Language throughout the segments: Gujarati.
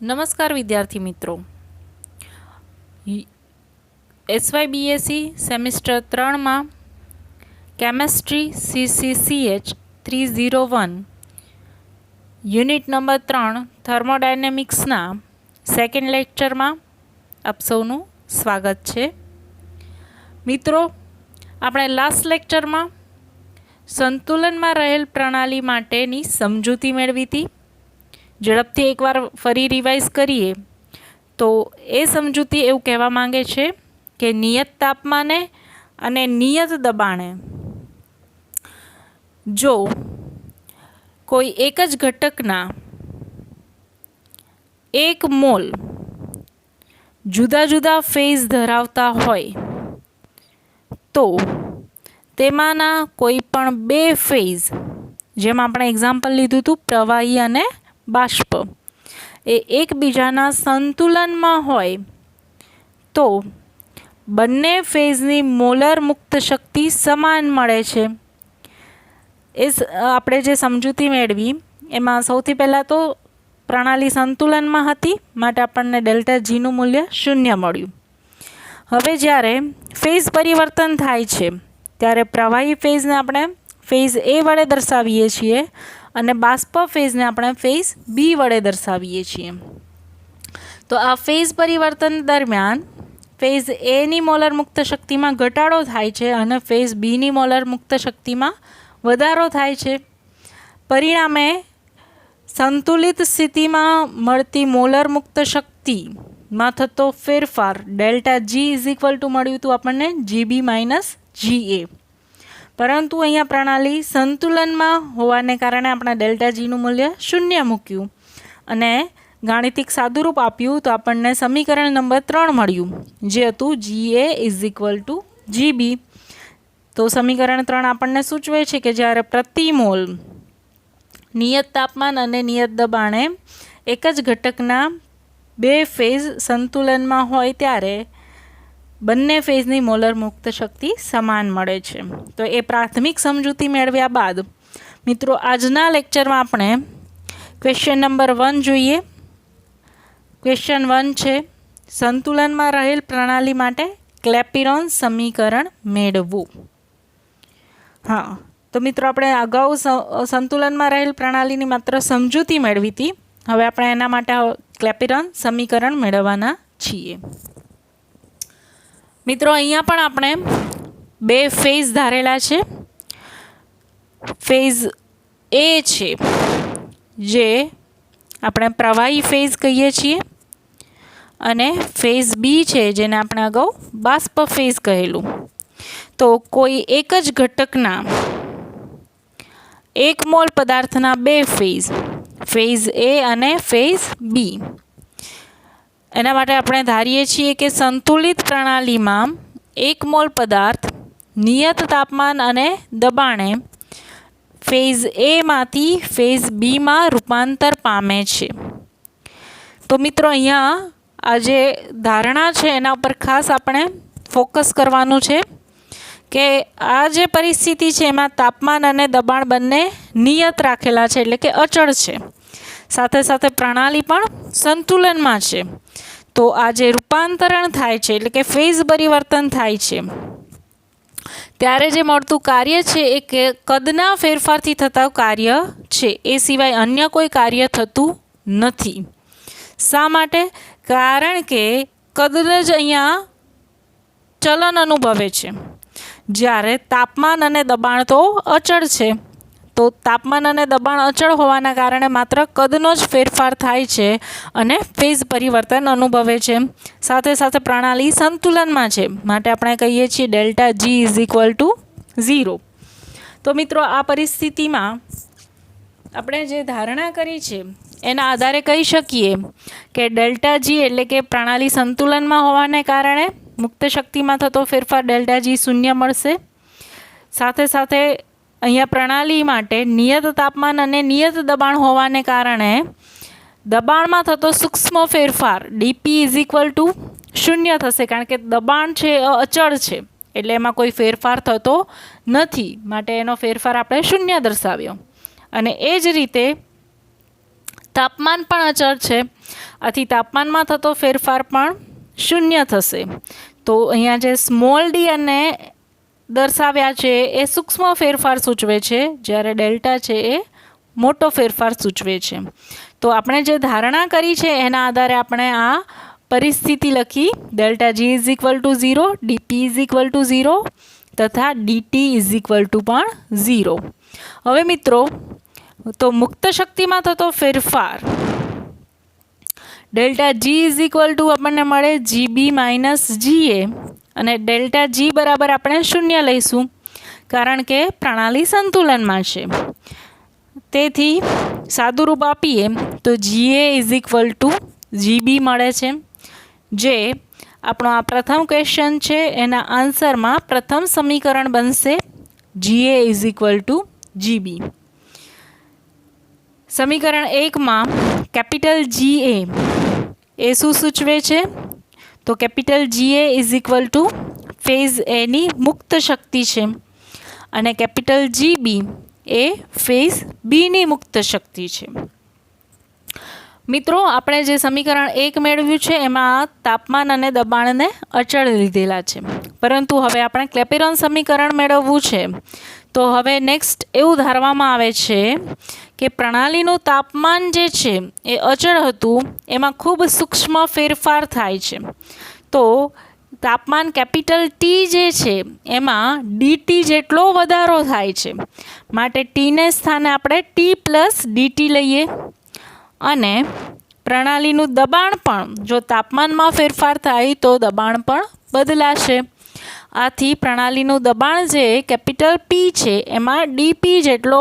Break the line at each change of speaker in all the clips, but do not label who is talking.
નમસ્કાર વિદ્યાર્થી મિત્રો, SYBSE સેમિસ્ટર 3માં કેમેસ્ટ્રી CCCH 301 યુનિટ નંબર 3 થર્મોડાયનેમિક્સના સેકન્ડ લેક્ચરમાં આપ સૌનું સ્વાગત છે. મિત્રો, આપણે લાસ્ટ લેક્ચરમાં સંતુલનમાં રહેલ પ્રણાલી માટેની સમજૂતી મેળવી હતી. ઝડપથી એકવાર ફરી રિવાઇઝ કરીએ તો એ સમજૂતી એવું કહેવા માંગે છે કે નિયત તાપમાને અને નિયત દબાણે જો કોઈ એક જ ઘટકના 1 મોલ જુદા જુદા ફેઝ ધરાવતા હોય તો તેમાંના કોઈ પણ 2 ફેઝ, જેમાં આપણે એક્ઝામ્પલ લીધું હતું પ્રવાહી અને બાષ્પ, એ એકબીજાના સંતુલનમાં હોય તો બંને ફેઝની મોલર મુક્ત શક્તિ સમાન મળે છે. આપણે જે સમજૂતી મેળવી એમાં સૌથી પહેલાં તો પ્રણાલી સંતુલનમાં હતી, માટે આપણને ડેલ્ટા જીનું મૂલ્ય 0 મળ્યું. હવે જ્યારે ફેઝ પરિવર્તન થાય છે ત્યારે પ્રવાહી ફેઝને આપણે ફેઝ A વડે દર્શાવીએ છીએ અને બાષ્પ ફેઝને આપણે ફેઝ B વડે દર્શાવીએ છીએ. તો આ ફેઝ પરિવર્તન દરમિયાન ફેઝ A ની મોલર મુક્ત શક્તિમાં ઘટાડો થાય છે અને ફેઝ B ની મોલર મુક્ત શક્તિમાં વધારો થાય છે. પરિણામે સંતુલિત સ્થિતિમાં મળતી મોલર મુક્ત શક્તિમાં થતો ફેરફાર ડેલ્ટા G મળ્યું હતું આપણને GB - GA. પરંતુ અહીંયા પ્રણાલી સંતુલનમાં હોવાને કારણે આપણે ડેલ્ટા જીનું મૂલ્ય 0 મૂક્યું અને ગાણિતિક સાદુરૂપ આપ્યું તો આપણને સમીકરણ નંબર 3 મળ્યું, જે હતું GA GB. તો સમીકરણ 3 આપણને સૂચવે છે કે જ્યારે પ્રતિ મોલ નિયત તાપમાન અને નિયત દબાણે એક જ ઘટકના 2 ફેઝ સંતુલનમાં હોય ત્યારે બંને ફેઝની મોલર મુક્ત શક્તિ સમાન મળે છે. તો એ પ્રાથમિક સમજૂતી મેળવ્યા બાદ મિત્રો આજના લેક્ચરમાં આપણે ક્વેશ્ચન નંબર 1 જોઈએ. ક્વેશ્ચન 1 છે, સંતુલનમાં રહેલ પ્રણાલી માટે ક્લેપેરોન સમીકરણ મેળવવું. હા, તો મિત્રો આપણે અગાઉ સંતુલનમાં રહેલ પ્રણાલીની માત્ર સમજૂતી મેળવી હતી. હવે આપણે એના માટે ક્લેપેરોન સમીકરણ મેળવવાના છીએ. મિત્રો, અહીંયા પણ આપણે 2 ફેઝ ધારેલા છે. ફેઝ A છે જે આપણે પ્રવાહી ફેઝ કહીએ છીએ અને ફેઝ B છે જેને આપણે અગાઉ બાષ્પ ફેઝ કહેલું. તો કોઈ એક જ ઘટકના 1 મોલ પદાર્થના 2 ફેઝ, ફેઝ A અને ફેઝ B, એના માટે આપણે ધારીએ છીએ કે સંતુલિત પ્રણાલીમાં 1 મોલ પદાર્થ નિયત તાપમાન અને દબાણે ફેઝ A માંથી ફેઝ B માં રૂપાંતર પામે છે. તો મિત્રો અહીંયા આ જે ધારણા છે એના ઉપર ખાસ આપણે ફોકસ કરવાનું છે કે આ જે પરિસ્થિતિ છે એમાં તાપમાન અને દબાણ બંને નિયત રાખેલા છે, એટલે કે અચળ છે. સાથે સાથે પ્રણાલી પણ સંતુલનમાં છે. તો આ જે રૂપાંતરણ થાય છે, એટલે કે ફેઝ પરિવર્તન થાય છે, ત્યારે જે મળતું કાર્ય છે એ કદના ફેરફારથી થતા કાર્ય છે, એ સિવાય અન્ય કોઈ કાર્ય થતું નથી. શા માટે? કારણ કે કદ જ અહીંયા ચલન અનુભવે છે, જ્યારે તાપમાન અને દબાણ તો અચળ છે. તો તાપમાન અને દબાણ અચળ હોવાના કારણે માત્ર કદનો જ ફેરફાર થાય છે અને ફેઝ પરિવર્તન અનુભવે છે. સાથે સાથે પ્રણાલી સંતુલનમાં છે, માટે આપણે કહીએ છીએ ડેલ્ટા G = 0. તો મિત્રો આ પરિસ્થિતિમાં આપણે જે ધારણા કરી છે એના આધારે કહી શકીએ કે ડેલ્ટા G એટલે કે પ્રણાલી સંતુલનમાં હોવાને કારણે મુક્ત શક્તિમાં થતો ફેરફાર ડેલ્ટા G 0 મળશે. સાથે સાથે અહીંયા પ્રણાલી માટે નિયત તાપમાન અને નિયત દબાણ હોવાને કારણે દબાણમાં થતો સૂક્ષ્મ ફેરફાર dP = 0 થશે, કારણ કે દબાણ છે અચળ છે, એટલે એમાં કોઈ ફેરફાર થતો નથી, માટે એનો ફેરફાર આપણે 0 દર્શાવ્યો. અને એ જ રીતે તાપમાન પણ અચળ છે, આથી તાપમાનમાં થતો ફેરફાર પણ શૂન્ય થશે. તો અહીંયા જે સ્મોલ ડી અને દર્શાવ્યા છે એ સૂક્ષ્મ ફેરફાર સૂચવે છે, જ્યારે ડેલ્ટા છે એ મોટો ફેરફાર સૂચવે છે. તો આપણે જે ધારણા કરી છે એના આધારે આપણે આ પરિસ્થિતિ લખી, delta G is equal to 0, DP is equal to 0 તથા ડીટી ઇઝ ઇક્વલ ટુ પણ 0. હવે મિત્રો, તો મુક્ત શક્તિમાં થતો ફેરફાર delta G is equal to આપણને મળે જીબી માઇનસ જીએ, અને ડેલ્ટા જી બરાબર આપણે 0 લઈશું, કારણ કે પ્રણાલી સંતુલનમાં છે. તેથી સાદું રૂપ આપીએ તો જીએ ઇઝ ઇક્વલ ટુ જીબી મળે છે, જે આપણો આ પ્રથમ ક્વેશ્ચન છે એના આન્સરમાં પ્રથમ સમીકરણ બનશે જીએ ઇઝ ઇક્વલ ટુ જીબી. સમીકરણ 1માં કેપિટલ જીએ એ શું સૂચવે છે? તો કેપિટલ જીએ ઇઝ ઇક્વલ ટુ ફેઝ એની મુક્ત શક્તિ છે, અને કેપિટલ જીબી એ ફેઝ બીની મુક્ત શક્તિ છે. મિત્રો, આપણે જે સમીકરણ 1 મેળવ્યું છે એમાં તાપમાન અને દબાણને અચળ લીધેલા છે, પરંતુ હવે આપણે ક્લેપેરોન સમીકરણ મેળવવું છે. તો હવે નેક્સ્ટ એવું ધારવામાં આવે છે કે પ્રણાલીનું તાપમાન જે છે એ અચળ હતું, એમાં ખૂબ સૂક્ષ્મ ફેરફાર થાય છે. તો તાપમાન કેપિટલ ટી જે છે એમાં ડીટી જેટલો વધારો થાય છે, માટે ટીને સ્થાને આપણે ટી પ્લસ ડીટી લઈએ, અને પ્રણાલીનું દબાણ પણ, જો તાપમાનમાં ફેરફાર થાય તો દબાણ પણ બદલાશે. આથી પ્રણાલીનું દબાણ જે કેપિટલ પી છે એમાં ડીપી જેટલો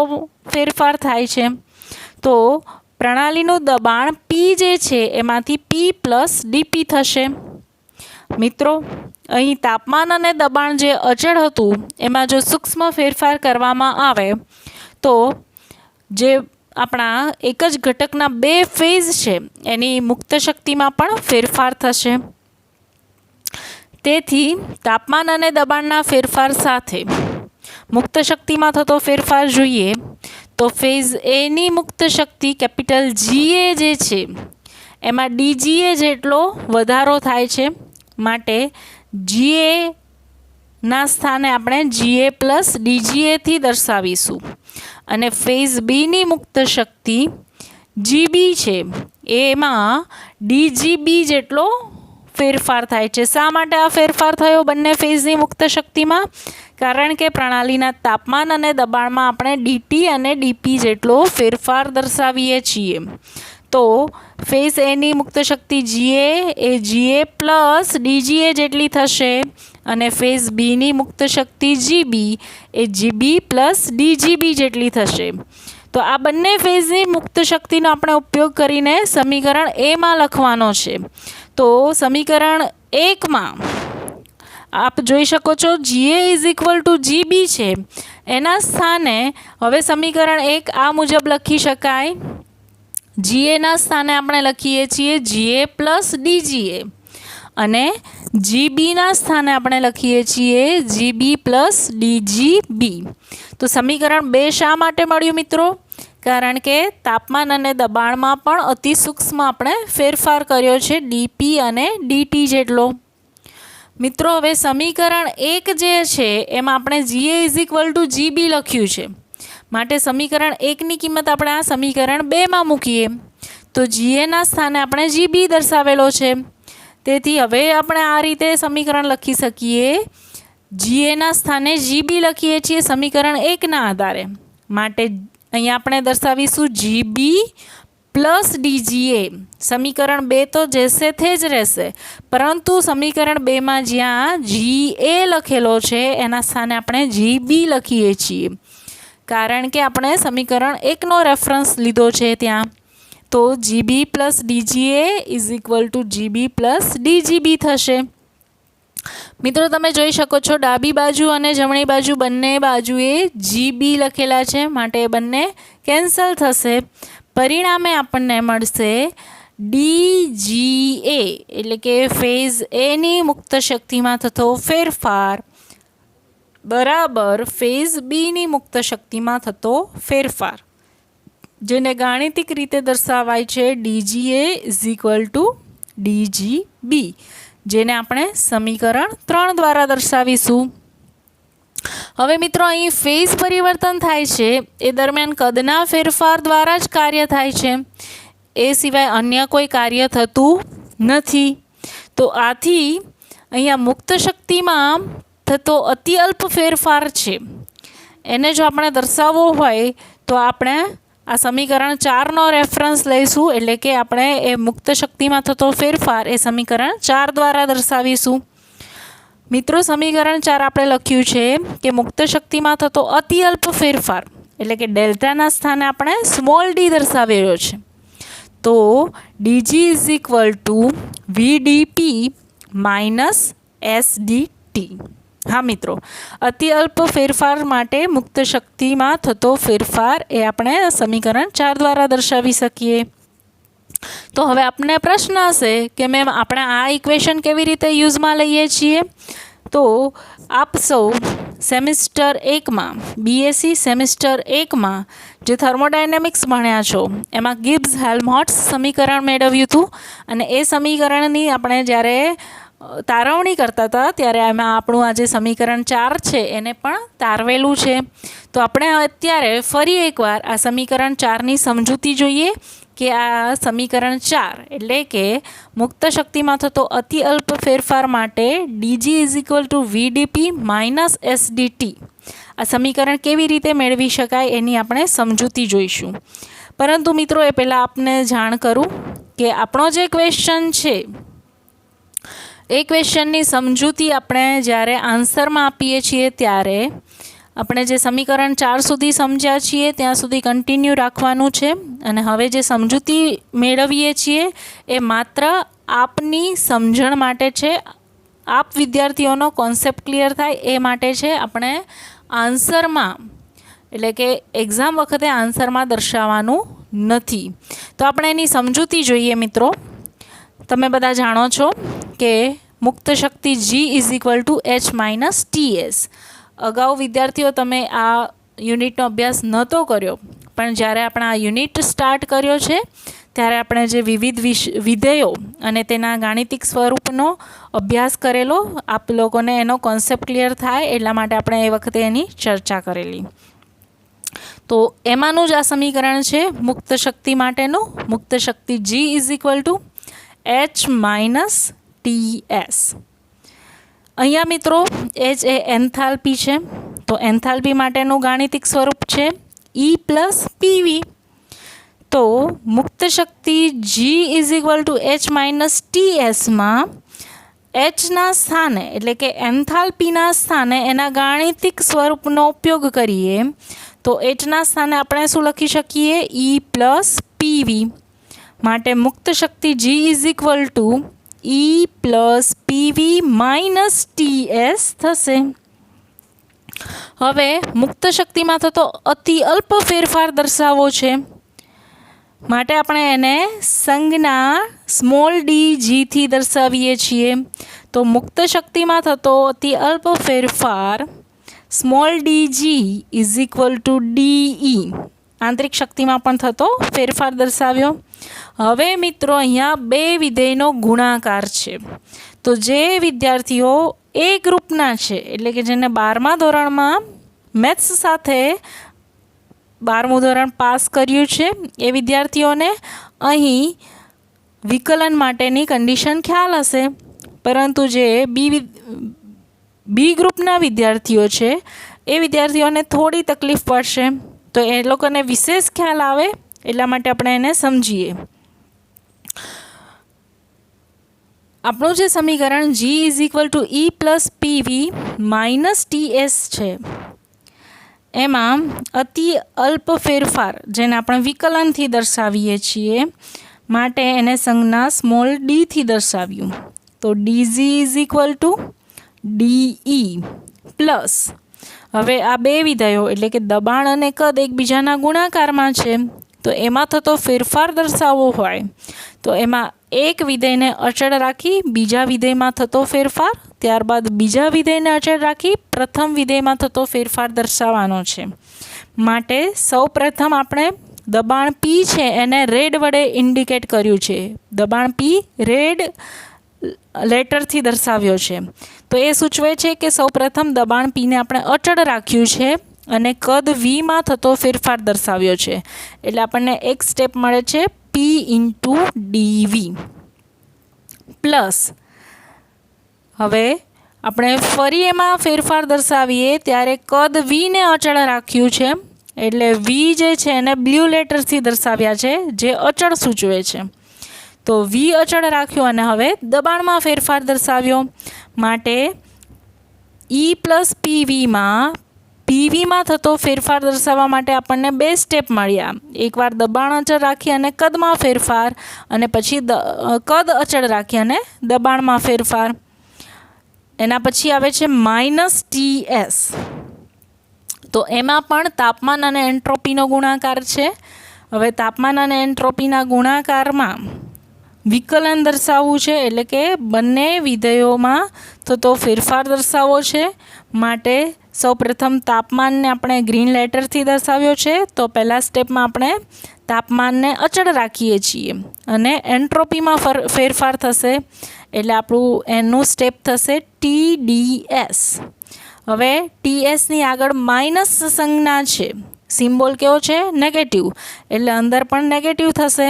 ફેરફાર થાય છે. તો પ્રણાલીનું દબાણ પી જે છે એમાંથી પી પ્લસ ડીપી થશે. મિત્રો, અહીં તાપમાન અને દબાણ જે અચળ હતું એમાં જો સૂક્ષ્મ ફેરફાર કરવામાં આવે તો જે આપણા એક જ ઘટકના 2 ફેઝ છે એની મુક્ત શક્તિમાં પણ ફેરફાર થશે. તેથી તાપમાન અને દબાણના ફેરફાર સાથે મુક્ત શક્તિમાં થતો ફેરફાર જોઈએ તો ફેઝ એની મુક્ત શક્તિ કેપિટલ જીએ જે છે એમાં ડીજીએ જેટલો વધારો થાય છે, માટે જીએ ના સ્થાને આપણે જીએ પ્લસ ડીજીએથી દર્શાવીશું, અને ફેઝ બીની મુક્ત શક્તિ જીબી છે એમાં ડીજીબી જેટલો ફેરફાર થાય છે. શા માટે આ ફેરફાર થયો બંને ફેઝની મુક્ત શક્તિમાં? કારણ કે પ્રણાલીના તાપમાન અને દબાણમાં આપણે ડીટી અને ડીપી જેટલો ફેરફાર દર્શાવીએ છીએ. તો ફેઝ એની મુક્ત શક્તિ જીએ એ જીએ પ્લસ ડીજીએ જેટલી થશે, અને ફેઝ બીની મુક્ત શક્તિ જીબી એ જીબી પ્લસ ડીજીબી જેટલી થશે. તો આ બંને ફેઝની મુક્ત શક્તિનો આપણે ઉપયોગ કરીને સમીકરણ એમાં લખવાનો છે. તો સમીકરણ 1માં આપ જોઈ શકો છો જીએ ઇઝ ઇક્વલ ટુ જીબી છે, એના સ્થાને હવે સમીકરણ 1 આ મુજબ લખી શકાય. જીએના સ્થાને આપણે લખીએ છીએ જીએ પ્લસ ડીજીએ, અને જીબીના સ્થાને આપણે લખીએ છીએ જીબી પ્લસ ડીજીબી. તો સમીકરણ 2 શા માટે મળ્યું મિત્રો? કારણ કે તાપમાન અને દબાણમાં પણ અતિ સૂક્ષ્મ આપણે ફેરફાર કર્યો છે, ડીપી અને ડીટી જેટલો. મિત્રો, હવે સમીકરણ 1 જે છે એમાં આપણે જીએ ઇઝ ઇક્વલ ટુ જીબી લખ્યું છે, માટે સમીકરણ 1ની કિંમત આપણે આ સમીકરણ 2માં મૂકીએ તો જીએના સ્થાને આપણે જીબી દર્શાવેલો છે. તેથી હવે આપણે આ રીતે સમીકરણ લખી શકીએ, જીએના સ્થાને જીબી લખીએ છીએ સમીકરણ 1ના આધારે, માટે અહીંયા આપણે દર્શાવીશું જીબી પ્લસ ડીજીએ. સમીકરણ 2 તો જેસે તે જ રહેશે, પરંતુ સમીકરણ 2માં જ્યાં જીએ લખેલો છે એના સ્થાને આપણે જીબી લખીએ છીએ, કારણ કે આપણે સમીકરણ 1નો રેફરન્સ લીધો છે ત્યાં. તો GB plus DGA is equal to GB plus DGB થશે. મિત્રો, તમે જોઈ શકો છો ડાબી બાજુ અને જમણી બાજુ બંને બાજુએ જીબી લખેલા છે, માટે બંને કેન્સલ થશે. પરિણામે આપણને મળશે ડીજીએ, એટલે કે ફેઝ એની મુક્ત શક્તિમાં થતો ફેરફાર બરાબર ફેઝ બીની મુક્ત શક્તિમાં થતો ફેરફાર. જેને ગાણિતિક રીતે દર્શાવાય છે DGA = DGB, જેને આપણે સમીકરણ 3 દ્વારા દર્શાવીશું. હવે મિત્રો અહીં ફેઝ પરિવર્તન થાય છે એ દરમિયાન કદના ફેરફાર દ્વારા જ કાર્ય થાય છે, એ સિવાય અન્ય કોઈ કાર્ય થતું નથી. તો આથી અહીંયા મુક્ત શક્તિમાં થતો અતિ અલ્પ ફેરફાર છે એને જો આપણે દર્શાવવો હોય તો આપણે આ સમીકરણ 4નો રેફરન્સ લઈશું, એટલે કે આપણે એ મુક્ત શક્તિમાં થતો ફેરફાર એ સમીકરણ 4 દ્વારા દર્શાવીશું. મિત્રો સમીકરણ 4 આપણે લખ્યું છે કે મુક્ત શક્તિમાં થતો અતિ અલ્પ ફેરફાર એટલે કે ડેલ્ટાના સ્થાને આપણે સ્મોલ ડી દર્શાવેલો છે. તો DG = VDP - SDT. હા મિત્રો, અતિ અલ્પ ફેરફાર માટે મુક્ત શક્તિમાં થતો ફેરફાર એ આપણે સમીકરણ 4 દ્વારા દર્શાવી શકીએ. તો હવે આપને પ્રશ્ન હશે કે મેમ આપણે આ ઇક્વેશન કેવી રીતે યુઝમાં લઈએ છીએ? તો આપ સૌ સેમિસ્ટર 1માં BSc સેમિસ્ટર 1માં જે થર્મોડાયનેમિક્સ ભણ્યા છો એમાં ગિબ્સ હેલ્મહોલ્ટ્ઝ સમીકરણ મેળવ્યું હતું, અને એ સમીકરણની આપણે જ્યારે તારવણી કરતા હતા ત્યારે એમાં આપણું આ જે સમીકરણ 4 છે એને પણ તારવેલું છે. તો આપણે અત્યારે ફરી એકવાર આ સમીકરણ 4ની સમજૂતી જોઈએ કે આ સમીકરણ 4 એટલે કે મુક્ત શક્તિમાં થતો અતિ અલ્પ ફેરફાર માટે DG = VDP - SDT આ સમીકરણ કેવી રીતે મેળવી શકાય એની આપણે સમજૂતી જોઈશું. પરંતુ મિત્રો એ પહેલાં આપને જાણ કરું કે આપણો જે ક્વેશ્ચન છે એ ક્વેશ્ચનની સમજૂતી આપણે જ્યારે આન્સરમાં આપીએ છીએ ત્યારે આપણે જે સમીકરણ 4 સુધી સમજ્યા છીએ ત્યાં સુધી કન્ટિન્યુ રાખવાનું છે, અને હવે જે સમજૂતી મેળવીએ છીએ એ માત્ર આપની સમજણ માટે છે, આપ વિદ્યાર્થીઓનો કોન્સેપ્ટ ક્લિયર થાય એ માટે છે. આપણે આન્સરમાં એટલે કે એક્ઝામ વખતે આન્સરમાં દર્શાવવાનું નથી. તો આપણે એની સમજૂતી જોઈએ. મિત્રો તમે બધા જાણો છો કે મુક્ત શક્તિ G = H - TS. અગાઉ વિદ્યાર્થીઓ તમે આ યુનિટનો અભ્યાસ નહોતો કર્યો, પણ જ્યારે આપણે આ યુનિટ સ્ટાર્ટ કર્યો છે ત્યારે આપણે જે વિવિધ વિધેયો અને તેના ગાણિતિક સ્વરૂપનો અભ્યાસ કરેલો, આપ લોકોને એનો કોન્સેપ્ટ ક્લિયર થાય એટલા માટે આપણે એ વખતે એની ચર્ચા કરેલી. તો એમાંનું જ આ સમીકરણ છે મુક્ત શક્તિ માટેનું. મુક્ત શક્તિ G = H - TS. અહીંયા મિત્રો H એ એન્થાલ્પી છે, તો એન્થાલ્પી માટેનું ગાણિતિક સ્વરૂપ છે E + PV. તો મુક્ત શક્તિ G = H - TS માં Hના સ્થાને એટલે કે એન્થાલ્પીના સ્થાને એના ગાણિતિક સ્વરૂપનો ઉપયોગ કરીએ તો Hના સ્થાને આપણે શું લખી શકીએ? E + PV. માટે મુક્ત શક્તિ G = E + PV - TS થશે. હવે મુક્ત શક્તિમાં થતો અતિ અલ્પ ફેરફાર દર્શાવવો છે માટે આપણે એને સંજ્ઞા સ્મોલ dg થી દર્શાવીએ છીએ. તો મુક્ત શક્તિમાં થતો અતિ અલ્પ ફેરફાર સ્મોલ dg = DE આંતરિક શક્તિમાં પણ થતો ફેરફાર દર્શાવ્યો. હવે મિત્રો અહીંયા બે વિધેયનો ગુણાકાર છે. તો જે વિદ્યાર્થીઓ એ ગ્રુપના છે એટલે કે જેને 12મા ધોરણમાં મેથ્સ સાથે 12મું ધોરણ પાસ કર્યું છે એ વિદ્યાર્થીઓને અહીં વિકલન માટેની કન્ડિશન ખ્યાલ હશે, પરંતુ જે બી ગ્રુપના વિદ્યાર્થીઓ છે એ વિદ્યાર્થીઓને થોડી તકલીફ પડશે. તો એ લોકોને વિશેષ ખ્યાલ આવે એટલા માટે આપણે એને સમજીએ. આપણું જે સમીકરણ G = E + PV - TS છે એમાં અતિ અલ્પ ફેરફાર જેને આપણે વિકલનથી દર્શાવીએ છીએ માટે એને સંજ્ઞા સ્મોલ d થી દર્શાવ્યું. તો DG = DE પ્લસ હવે આ બે વિધેયો એટલે કે દબાણ અને કદ એકબીજાના ગુણાકારમાં છે, તો એમાં થતો ફેરફાર દર્શાવવો હોય તો એમાં એક વિધેયને અચળ રાખી બીજા વિધેયમાં થતો ફેરફાર, ત્યારબાદ બીજા વિધેયને અચળ રાખી પ્રથમ વિધેયમાં થતો ફેરફાર દર્શાવવાનો છે. માટે સૌ પ્રથમ આપણે દબાણ પી છે એને રેડ વડે ઇન્ડિકેટ કર્યું છે. દબાણ પી રેડ લેટરથી દર્શાવ્યો છે. તો એ સૂચવે છે કે સૌપ્રથમ દબાણ પીને આપણે અચળ રાખ્યું છે અને કદ વીમાં થતો ફેરફાર દર્શાવ્યો છે. એટલે આપણને એક સ્ટેપ મળે છે પી ઇન્ટુ ડીવી પ્લસ. હવે આપણે ફરી એમાં ફેરફાર દર્શાવીએ ત્યારે કદ વીને અચળ રાખ્યું છે એટલે વી જે છે એને બ્લુ લેટરથી દર્શાવ્યા છે જે અચળ સૂચવે છે. તો વી અચળ રાખ્યું અને હવે દબાણમાં ફેરફાર દર્શાવ્યો માટે ઈ પ્લસ પીવીમાં પીવીમાં થતો ફેરફાર દર્શાવવા માટે આપણને બે સ્ટેપ મળ્યા. એકવાર દબાણ અચળ રાખી અને કદમાં ફેરફાર અને પછી કદ અચળ રાખી અને દબાણમાં ફેરફાર. એના પછી આવે છે -TS. તો એમાં પણ તાપમાન અને એન્ટ્રોપીનો ગુણાકાર છે. હવે તાપમાન અને એન્ટ્રોપીના ગુણાકારમાં વિકલન દર્શાવવું છે એટલે કે બંને વિધેયોમાં થતો ફેરફાર દર્શાવવો છે. માટે સૌપ્રથમ તાપમાનને આપણે ગ્રીન લેટરથી દર્શાવ્યો છે. તો પહેલા સ્ટેપમાં આપણે તાપમાનને અચળ રાખીએ છીએ અને એન્ટ્રોપીમાં ફેરફાર થશે એટલે આપણું એનું સ્ટેપ થશે TDS. હવે TSની આગળ માઇનસ સંજ્ઞા છે. સિમ્બોલ કેવો છે? નેગેટિવ. એટલે અંદર પણ નેગેટિવ થશે.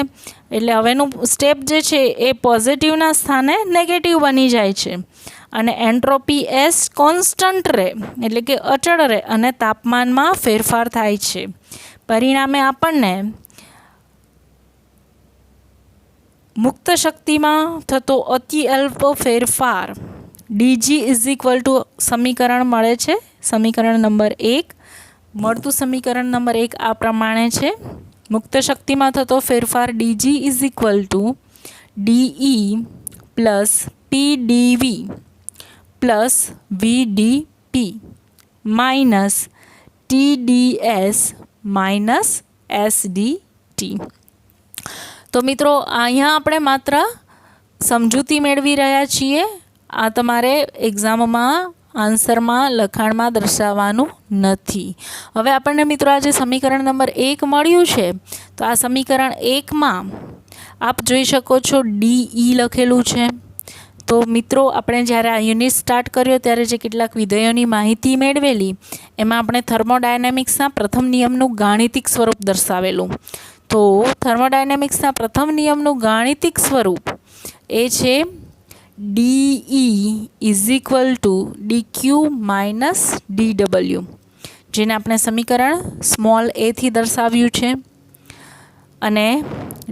એટલે હવેનું સ્ટેપ જે છે એ પોઝિટિવના સ્થાને નેગેટિવ બની જાય છે અને એન્ટ્રોપી S કોન્સ્ટન્ટ રહે એટલે કે અચળ રહે અને તાપમાનમાં ફેરફાર થાય છે. પરિણામે આપણને મુક્ત શક્તિમાં થતો અતિ અલ્પ ફેરફાર DG સમીકરણ મળે છે. સમીકરણ નંબર 1 મળતું સમીકરણ નંબર 1 આ પ્રમાણે છે. મુક્ત શક્તિમાં થતો ફેરફાર DG DE plus PdV plus VdP minus TDS minus SDT. તો મિત્રો અહીંયા આપણે માત્ર સમજૂતી મેળવી રહ્યા છીએ. આ તમારે એક્ઝામમાં આન્સરમાં લખાણમાં દર્શાવવાનું નથી. હવે આપણને મિત્રો આ જે સમીકરણ નંબર 1 મળ્યું છે તો આ સમીકરણ 1માં આપ જોઈ શકો છો DE લખેલું છે. તો મિત્રો આપણે જ્યારે આ યુનિટ સ્ટાર્ટ કર્યો ત્યારે જે કેટલાક વિધેયોની માહિતી મેળવેલી એમાં આપણે થર્મોડાયનેમિક્સના પ્રથમ નિયમનું ગાણિતિક સ્વરૂપ દર્શાવેલું. તો થર્મોડાયનેમિક્સના પ્રથમ નિયમનું ગાણિતિક સ્વરૂપ એ છે DE DQ માઇનસ DW, જેને આપણે સમીકરણ સ્મોલ a થી દર્શાવ્યું છે. અને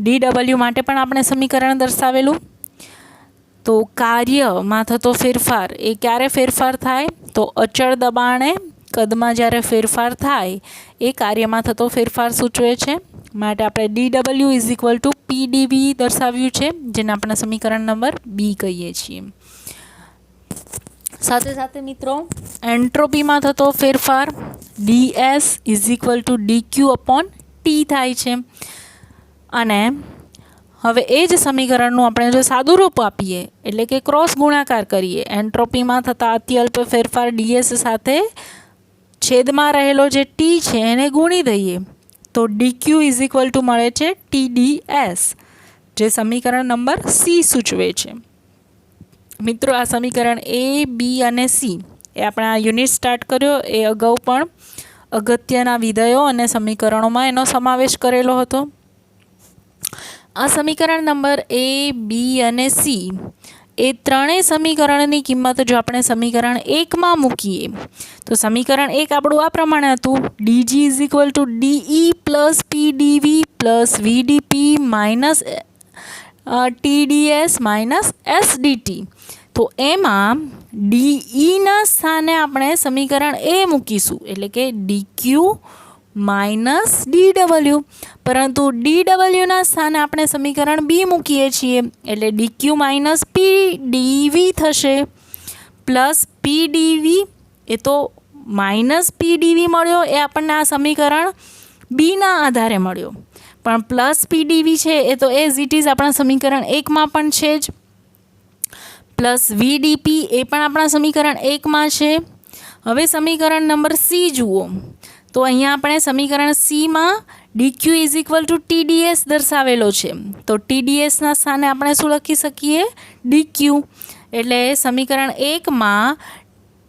DW માટે પણ આપણે સમીકરણ દર્શાવેલું. તો કાર્યમાં થતો ફેરફાર એ ક્યારે ફેરફાર થાય? તો અચળ દબાણે કદમાં જ્યારે ફેરફાર થાય એ કાર્યમાં થતો ફેરફાર સૂચવે છે. માટે આપણે DW PdV દર્શાવ્યું છે જેને આપણે સમીકરણ નંબર 2 કહીએ છીએ. સાથે સાથે મિત્રો એન્ટ્રોપીમાં થતો ફેરફાર DS DQ/T થાય છે. અને હવે એ જ સમીકરણનું આપણે જો સાદું રૂપ આપીએ એટલે કે ક્રોસ ગુણાકાર કરીએ એન્ટ્રોપીમાં થતા અત્યલ્પ ફેરફાર DS સાથે છેદમાં રહેલો જે T છે એને ગુણી દઈએ તો DQ મળે છે TDS, જે સમીકરણ નંબર C સૂચવે છે. મિત્રો આ સમીકરણ A, B અને C એ આપણે આ યુનિટ સ્ટાર્ટ કર્યો એ અગાઉ પણ અગત્યના વિધેયો અને સમીકરણોમાં એનો સમાવેશ કરેલો હતો. આ સમીકરણ નંબર A, B અને C એ ત્રણેય સમીકરણની કિંમત જો આપણે સમીકરણ 1માં મૂકીએ તો સમીકરણ 1 આપણું આ પ્રમાણે હતું DG DE plus PdV plus VdP minus TDS minus SDT. તો એમાં DEના સ્થાને આપણે સમીકરણ A મૂકીશું એટલે કે DQ માઇનસ DW, પરંતુ DWના સ્થાને આપણે સમીકરણ B મૂકીએ છીએ એટલે DQ માઇનસ PdV થશે પ્લસ PdV એ તો માઇનસ PdV મળ્યો એ આપણને આ સમીકરણ Bના આધારે મળ્યો, પણ પ્લસ PdV છે એ તો એઝ ઇટ ઇઝ આપણા સમીકરણ 1માં પણ છે જ. પ્લસ VdP એ પણ આપણા સમીકરણ 1માં છે. હવે સમીકરણ નંબર C જુઓ તો અહીંયા આપણે સમીકરણ Cમાં DQ is equal to TDS દર્શાવેલો છે, તો TDSના સ્થાને આપણે શું લખી શકીએ? ડીક્યુ. એટલે સમીકરણ 1માં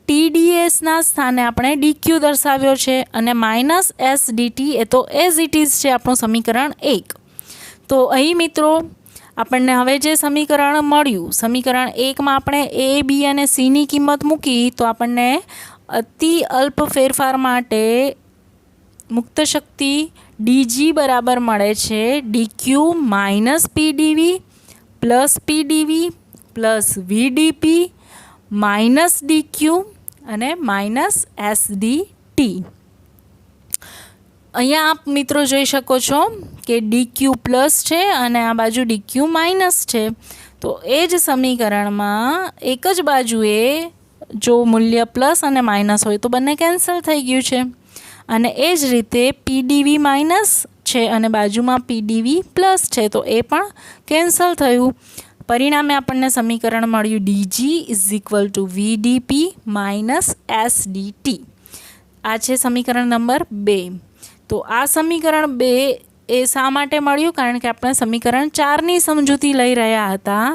TDSના સ્થાને આપણે ડીક્યુ દર્શાવ્યો છે અને માઇનસ SDT એ તો એઝ ઇટ ઇઝ છે આપણું સમીકરણ 1. તો અહીં મિત્રો આપણને હવે જે સમીકરણ મળ્યું, સમીકરણ 1માં આપણે A, B અને Cની કિંમત મૂકી તો આપણને અતિ અલ્પ ફેરફાર માટે મુક્ત શક્તિ DG બરાબર મળે છે DQ minus PDV plus PDV plus VDP minus DQ અને માઇનસ SDT. અહીંયા આપ મિત્રો જોઈ શકો છો કે DQ પ્લસ છે અને આ બાજુ DQ માઇનસ છે. તો એ જ સમીકરણમાં એક જ બાજુએ જો મૂલ્ય પ્લસ અને માઇનસ હોય તો બંને કેન્સલ થઈ ગયું છે. અને એ જ રીતે PDV માઇનસ છે અને બાજુમાં PDV પ્લસ છે તો એ પણ કેન્સલ થયું. પરિણામે આપણને સમીકરણ મળ્યું DG is equal two VDP minus SDT. આ છે સમીકરણ નંબર 2. તો આ સમીકરણ 2 એ શા માટે મળ્યું? કારણ કે આપણે સમીકરણ 4ની સમજૂતી લઈ રહ્યા હતા,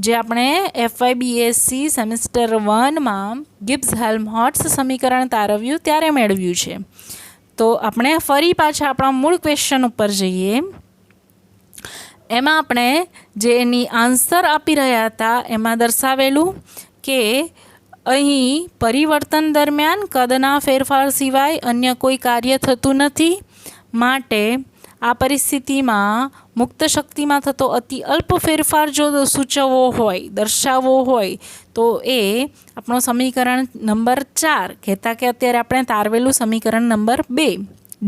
જે આપણે FYBSc સેમેસ્ટર 1માં ગિબ્સ હેલ્મહોલ્ટ્ઝ સમીકરણ તારવ્યું ત્યારે મેળવ્યું છે. તો આપણે ફરી પાછા આપણા મૂળ ક્વેશ્ચન ઉપર જઈએ. એમાં આપણે જે એની આન્સર આપી રહ્યા હતા એમાં દર્શાવેલું કે અહીં પરિવર્તન દરમિયાન કદના ફેરફાર સિવાય અન્ય કોઈ કાર્ય થતું નથી, માટે આ પરિસ્થિતિમાં મુક્ત શક્તિમાં થતો અતિ અલ્પ ફેરફાર જો સૂચવવો હોય, દર્શાવવો હોય તો એ આપણો સમીકરણ નંબર 4 કહેતા કે અત્યારે આપણે તારવેલું સમીકરણ નંબર 2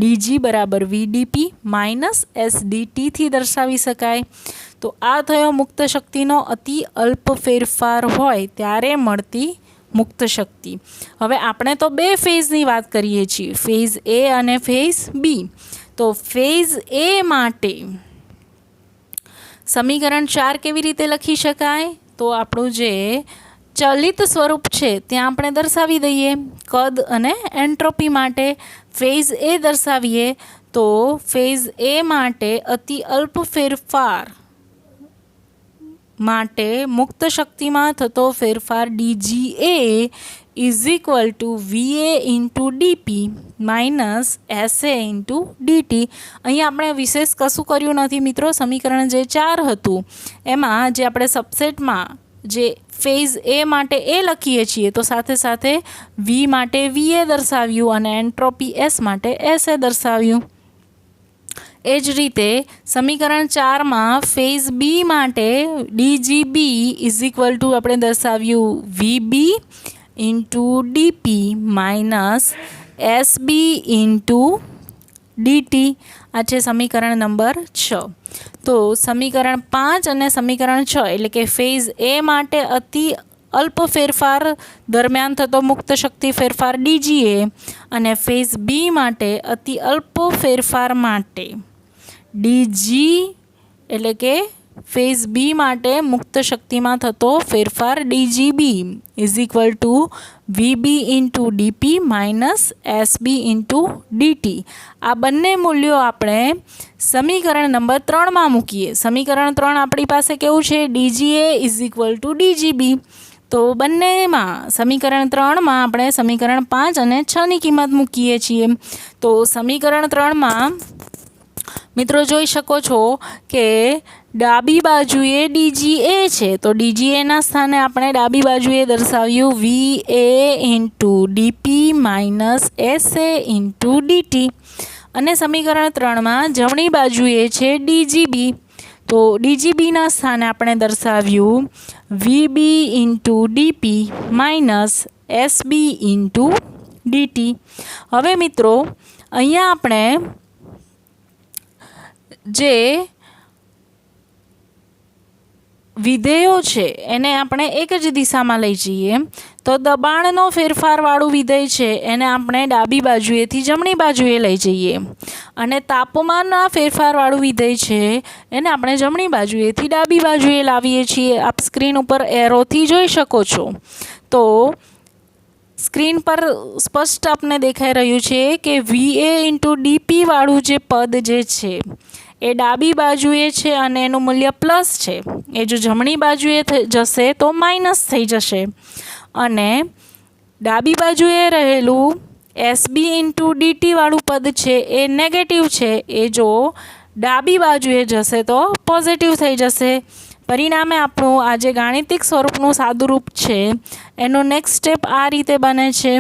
DG બરાબર VDP માઇનસ SDT થી દર્શાવી શકાય. તો આ થયો મુક્ત શક્તિનો અતિ અલ્પ ફેરફાર હોય ત્યારે મળતી મુક્ત શક્તિ. હવે આપણે તો 2 ફેઝની વાત કરીએ છીએ, ફેઝ A અને ફેઝ B. તો ફેઝ A માટે સમીકરણ 4 કેવી રીતે લખી શકાય? તો આપણું જે ચલિત સ્વરૂપ છે ત્યાં આપણે દર્શાવી દઈએ. કદ અને એન્ટ્રોપી માટે ફેઝ A દર્શાવીએ તો ફેઝ A માટે અતિ અલ્પ ફેરફાર માટે મુક્ત શક્તિમાં થતો ફેરફાર DGA is equal two VA into DP minus SA into DT. અહીં આપણે વિશેષ કશું કર્યું નથી મિત્રો. સમીકરણ જે 4 હતું એમાં જે આપણે સબસેટમાં જે ફેઝ A માટે A લખીએ છીએ તો સાથે સાથે V માટે VA દર્શાવ્યું અને એન્ટ્રોપી S માટે SA દર્શાવ્યું. એ જ રીતે સમીકરણ 4માં ફેઝ B માટે DGB ઇઝ ઇક્વલ ટુ આપણે દર્શાવ્યું VB into DP minus SB into DT. આ છે સમીકરણ નંબર 6. તો સમીકરણ 5 અને સમીકરણ 6 એટલે કે ફેઝ A માટે અતિ અલ્પ ફેરફાર દરમિયાન થતો મુક્ત શક્તિ ફેરફાર DGA અને ફેઝ B માટે અતિ અલ્પ ફેરફાર માટે DG એટલે કે ફેઝ B માટે મુક્ત શક્તિમાં થતો ફેરફાર DGB is equal two VB into DP minus SB into DT. આ બંને મૂલ્યો આપણે સમીકરણ નંબર 3માં મૂકીએ. સમીકરણ 3 આપણી પાસે કેવું છે? DGA is equal two DGB. તો બંનેમાં સમીકરણ 3માં આપણે સમીકરણ 5 અને 6ની કિંમત મૂકીએ છીએ. તો સમીકરણ 3માં મિત્રો જોઈ શકો છો કે ડાબી બાજુએ DGA છે તો DGAના સ્થાને આપણે ડાબી બાજુએ દર્શાવ્યું VA into DP minus SA into DT. અને સમીકરણ 3માં જમણી બાજુએ છે DGB તો DGBના સ્થાને આપણે દર્શાવ્યું VB into DP minus SB into DT. હવે મિત્રો અહીંયા આપણે જે વિધેયો છે એને આપણે એક જ દિશામાં લઈ જઈએ તો દબાણનો ફેરફારવાળું વિધેય છે એને આપણે ડાબી બાજુએથી જમણી બાજુએ લઈ જઈએ અને તાપમાનના ફેરફારવાળું વિધેય છે એને આપણે જમણી બાજુએથી ડાબી બાજુએ લાવીએ છીએ. આપ સ્ક્રીન ઉપર એરોથી જોઈ શકો છો. તો સ્ક્રીન પર સ્પષ્ટ આપને દેખાઈ રહ્યું છે કે VA ઇન્ટુ DP વાળું જે પદ જે છે એ ડાબી બાજુએ છે અને એનું મૂલ્ય પ્લસ છે. એ જો જમણી બાજુએ જશે તો માઇનસ થઈ જશે. અને ડાબી બાજુએ રહેલું SB ઇન્ટુ DT વાળું પદ છે એ નેગેટિવ છે. એ જો ડાબી બાજુએ જશે તો પોઝિટિવ થઈ જશે. પરિણામે આપણું આ જે ગાણિતિક સ્વરૂપનું સાદુરૂપ છે એનું નેક્સ્ટ સ્ટેપ આ રીતે બને છે,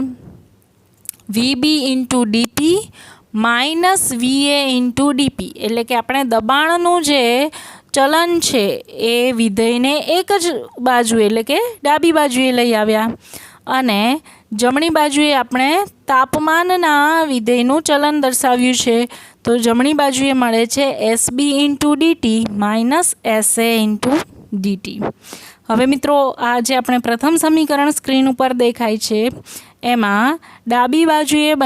VB into DP minus VA into DP. એટલે કે આપણે દબાણનું જે ચલન છે એ વિધેયને એક જ બાજુએ એટલે કે ડાબી બાજુએ લઈ આવ્યા અને જમણી બાજુએ આપણે તાપમાનના વિધેયનું ચલન દર્શાવ્યું છે. તો જમણી બાજુએ મળે છે SB into DT minus SA into DT. હવે મિત્રો આ જે આપણે પ્રથમ સમીકરણ સ્ક્રીન ઉપર દેખાય છે એમાં ડાબી બાજુએ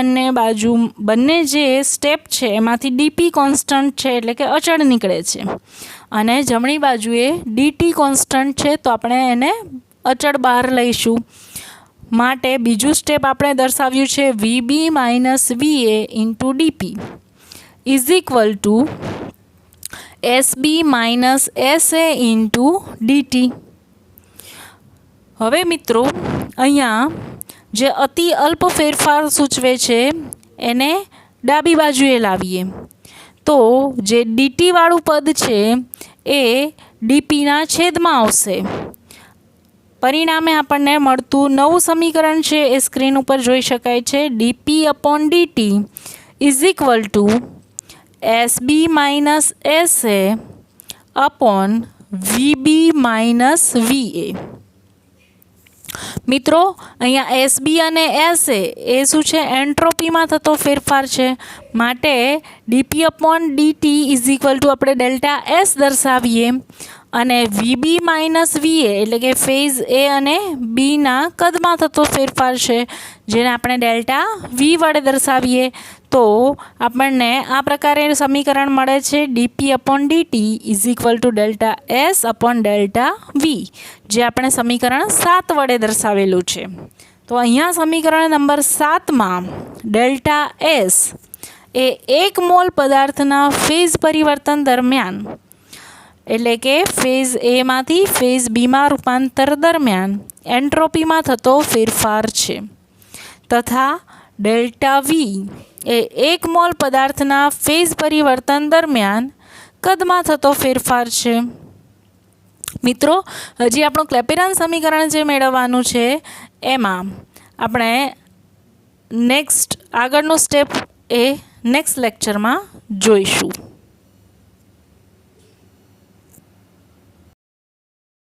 બંને જે સ્ટેપ છે એમાંથી DP કોન્સ્ટન્ટ છે એટલે કે અચળ નીકળે છે અને જમણી બાજુએ DT કોન્સ્ટન્ટ છે તો આપણે એને અચળ બહાર લઈશું. માટે બીજું સ્ટેપ આપણે દર્શાવ્યું છે VB minus VA into DP is equal two SB minus SA into DT. હવે મિત્રો અહીંયા જે અતિ અલ્પ ફેરફાર સૂચવે છે એને ડાબી બાજુએ લાવીએ તો જે DT વાળું પદ છે એ DPના છેદમાં આવશે. પરિણામે આપણને મળતું નવું સમીકરણ છે એ સ્ક્રીન ઉપર જોઈ શકાય છે, DP upon DT is equal two SB minus SA upon VB minus VA. મિત્રો અહીંયા SB અને SA એ શું છે, એન્ટ્રોપીમાં થતો ફેરફાર છે. માટે DP upon DT is equal two આપણે ડેલ્ટા S દર્શાવીએ અને VB માઇનસ VA એટલે કે ફેઝ A અને Bના કદમાં થતો ફેરફાર છે જેને આપણે ડેલ્ટા V વડે દર્શાવીએ તો આપણને આ પ્રકારે સમીકરણ મળે છે DP upon DT is equal to delta S upon delta V, જે આપણે સમીકરણ 7 વડે દર્શાવેલું છે. તો અહીંયા સમીકરણ નંબર 7માં ડેલ્ટા S એ 1 મોલ પદાર્થના ફેઝ પરિવર્તન દરમિયાન એટલે કે ફેઝ A માંથી ફેઝ Bમાં રૂપાંતર દરમિયાન એન્ટ્રોપીમાં થતો ફેરફાર છે તથા ડેલ્ટા V એ 1 મોલ પદાર્થના ફેઝ પરિવર્તન દરમિયાન કદમાં થતો ફેરફાર છે. મિત્રો હજી આપણું ક્લેપેરાન સમીકરણ જે મેળવવાનું છે એમાં આપણે આગળનું સ્ટેપ એ નેક્સ્ટ લેક્ચરમાં જોઈશું.